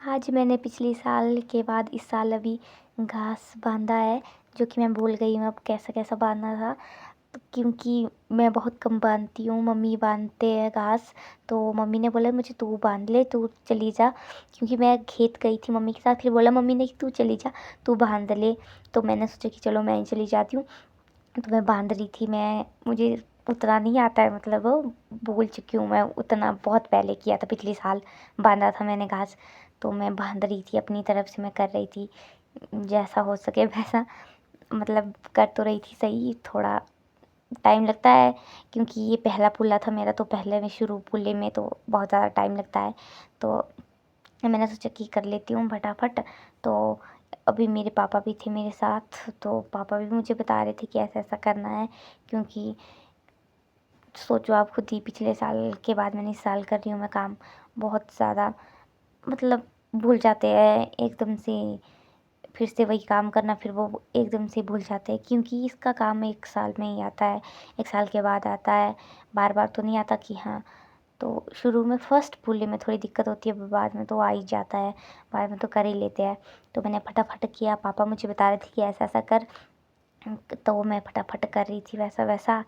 आज मैंने पिछले साल के बाद इस साल अभी घास बाँधा है, जो कि मैं भूल गई हूँ अब कैसा-कैसा बाँधना था। क्योंकि मैं बहुत कम बाँधती हूँ, मम्मी बाँधते हैं घास, तो मम्मी ने बोला मुझे तू बाँध ले, तू चली जा। क्योंकि मैं खेत गई थी मम्मी के साथ, फिर बोला मम्मी ने कि तू चली जा, तू बाँध ले। तो मैंने सोचा कि चलो मैं ही चली जाती हूँ। तो मैं बाँध रही थी, मुझे उतना नहीं आता है, मतलब भूल चुकी हूँ मैं, उतना बहुत पहले किया था, पिछले साल बाँधा था मैंने घास। तो मैं बाँध रही थी, अपनी तरफ से मैं कर रही थी, जैसा हो सके वैसा, मतलब कर तो रही थी सही, थोड़ा टाइम लगता है क्योंकि ये पहला पुल्ला था मेरा, तो पहले में शुरू पुल्ले में तो बहुत ज़्यादा टाइम लगता है। तो मैंने सोचा कि कर लेती हूँ फटाफट। तो अभी मेरे पापा भी थे मेरे साथ, तो पापा भी मुझे बता रहे थे कि ऐसा-ऐसा करना है, क्योंकि सोचो आप खुद ही, पिछले साल के बाद मैंने इस साल कर रही हूँ मैं काम, बहुत ज़्यादा मतलब भूल जाते हैं एकदम से, फिर से वही काम करना, फिर वो एकदम से भूल जाते हैं, क्योंकि इसका काम 1 साल में ही आता है, 1 साल के बाद आता है, बार-बार तो नहीं आता कि हाँ। तो शुरू में फर्स्ट पुल्ले में थोड़ी दिक्कत होती है, बाद में तो आ ही जाता है, बाद में तो कर ही लेते हैं। तो मैंने फटाफट किया, पापा मुझे बता रहे थे कि ऐसा-ऐसा कर, तो मैं फटाफट कर रही थी वैसा-वैसा।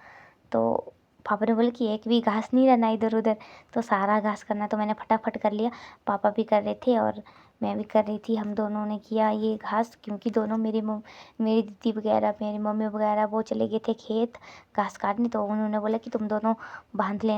तो पापा ने बोला कि एक भी घास नहीं रहना इधर-उधर, तो सारा घास करना, तो मैंने फटाफट कर लिया। पापा भी कर रहे थे और मैं भी कर रही थी, हम दोनों ने किया ये घास, क्योंकि दोनों मेरी दीदी वगैरह, मेरी मम्मी वगैरह वो चले गए थे खेत घास काटने, तो उन्होंने बोला कि तुम दोनों बाँध लेना।